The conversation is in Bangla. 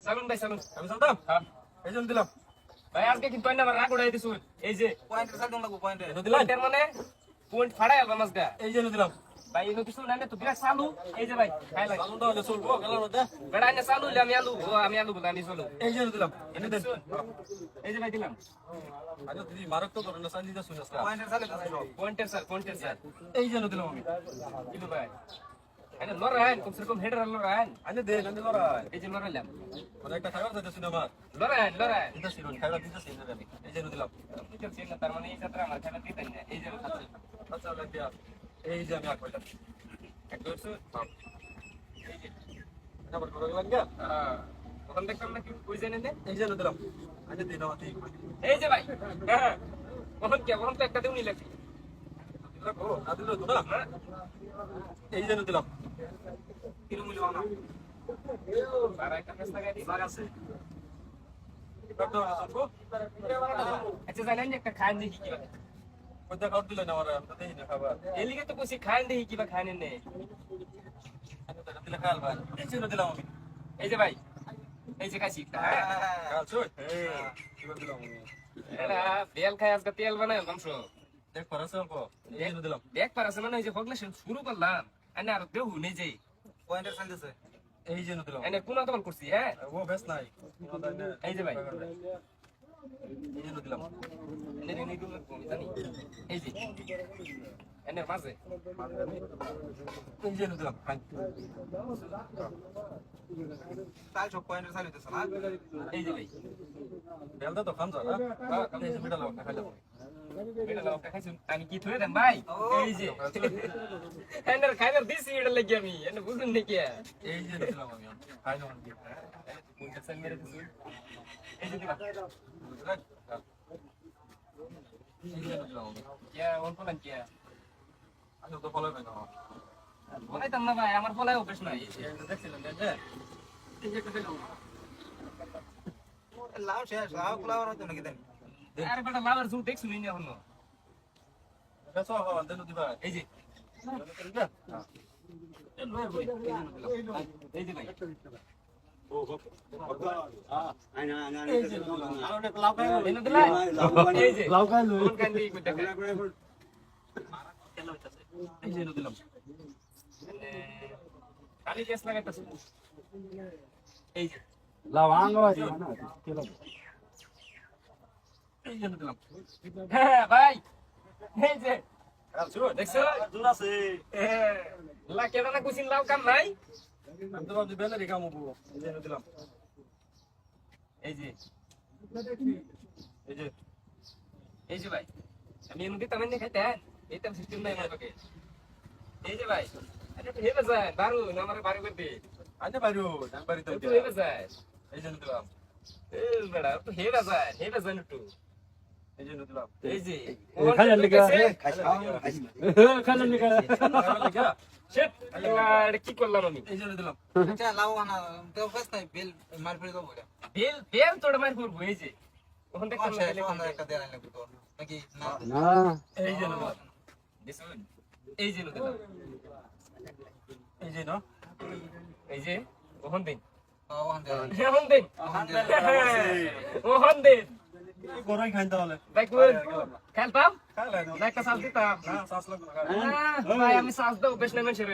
চালুন ভাই চালুন। আমি চলতাম হ্যাঁ এই জন্য দিলাম ভাই আজকে কিন্তু অন্য আবার রাগ উড়াই দিছু। এই যে পয়েন্টে চালুন লাগবো পয়েন্টে এটা দিলাম পয়েন্টের মানে পয়েন্ট ফাড়াই আলবা মাছটা। এই জন্য দিলাম ভাই এনো কিছু না তো বিরাট চালু। এই যে ভাই খাই লাগে চালু দাও এটা চলবো গেলার মধ্যে বেড়া আইনা চালু হইলে আমি আলু বলে আমি চলো। এই জন্য দিলাম এনে দেন এই যে ভাই দিলাম আরে দিদি মারক তো করেন না সানি দা শুনছ পয়েন্টে চালু তো সব পয়েন্টের স্যার এই জন্য দিলাম আমি কিন্তু ভাই আরে লড়াইন কমসে কম হেডার লড়াইন। আনে দে আনে লড়াই এই যে লড়াইলাম মানে একটা খাবার দিতে শুনে আমার লড়াইন এটা ছিল খাবার দিতে শুনে আমি এই জন্য দিলাম বুঝতে পারছি না তার মানে এই যাত্রা আমার খেলা দিতেন না। এই যে খাচ্ছি আচ্ছা লাগিয়া এই যে আমি আকবাইলাম এক করছো এই যে আবার করে লাগিয়া ওখান দেখলাম না কি কই জানেন না। এই জন্য দিলাম আনে দিন আমাতে এই যে ভাই হ্যাঁ ওখান তো একটা দিউনি লাগছে। দিলাম ও না দিল তো না এই জন্য দিলাম কিরমুলি বানা আর একটা পেছ লাগাই দিই লাগাছে এবার তো আসবো আচ্ছা জানেন যে একটা খান দেখি কিবা কোথা খাওয়া দিলেন আমার আমি তো দেই না খাবার এলিগে তো কইছি খান দেখি কিবা খান নে। আমি তো দিলে খাল ভাই এই জন্য দিলাম আমি এই যে ভাই এই যে খাইছি একটা খাল ছয় কি দিলাম আমি এটা বেল খাই আজকে তেল বানাই মাংস দেখ পারাছে অল্প এই জন্য দিলাম দেখ পারাছে মানে ওই যে হগলেশন শুরু করলাম আনে আর দেহু নেই যে পয়েন্টে চালতেছে এই জন্য দিলাম এনে কোন তখন করছি হ্যাঁ ও বেশ নাই এই যে ভাই এই জন্য দিলাম এনে রেনি দুল জানি এই যে এনে মাঝে এই জন্য দিলাম খাই চাল সব পয়েন্টে চালতেছে না এই যে ভাই বেলদা তো খান যা না এই যে মিটা লাও খাইলাম বেটা লাও খাইছুন আমি কি থুয়ে দেন ভাই এই যে এনে খাইবার দিছি এটা লাগি আমি এনে বুঝুন নাকি এই জন্য দিলাম আমি খাই না আমি মুইটা সেল মেরে দিছি এই যে দিবা এই জন্য দিলাম আমি কিয়া ওন পলান কিয়া আমি তো ফলো না বলাইতাম না ভাই আমার ফলাই অভ্যাস নাই দেখছিলেন যে এই যে দিলাম লাউ শেষ লাউ কুলাবার হতো নাকি দেন আরে বেটা লাভার জুল দেখছুন নি এখন বেশ হওয়া দেন দিবা এই যে এই যে ভাই এনে দিলা এই যে লাউ খাই লই কোন কান্দি কই দেখা এই জন্য দিলাম খালি কেস লাগাইতাছ এই যে লাভাঙ্গ আছে না কিলো এই জন্য দিলাম হ্যাঁ ভাই এই যে খাল ছয় দেখছো জোর আছে লা কেডা না কুছিন লাউ কাম নাই আমি তো ভাবছি বেলারি কামবো এই জন্য দিলাম এই যে এই যে এই যে ভাই আমি এমনি তামেন খাইতে এইটা সিস্টেম নাই আমার পাকে এই যে ভাই আরে তো হেবে যায় বারু না আমারে বারু করতে আনে বাইরো জান বাড়ি তো তো হেবে যায় এই জন্য দিলাম এই বেড়া তো হেবে যায় একটু এই জন্য দিলাম এই যে খাইলেন নাকি? খাইলেন নাকি? শিট আর কি করলাম আমি এই জন্য দিলাম আচ্ছা লাউ আনা তো বেশ নাই বেল মার ফেলে দেবো এটা বেল তোড় মার করব এই যে ওখান থেকে শেষ আমরা একটা দেওয়া লাগবে তো নাকি না না এই জন্য দিলাম দেখুন এই যে দিলাম এই যে না এই যে ওখান দিন ওখান দেওয়া ওখান দিন ওখান দিন গরই খাইন তাহলে ভাই কোন খেলতাম খাইলেন না একটা সাজ দিতাম না শ্বাস লাগবে না ভাই আমি সাজ দাও বেশ নাই মানুষের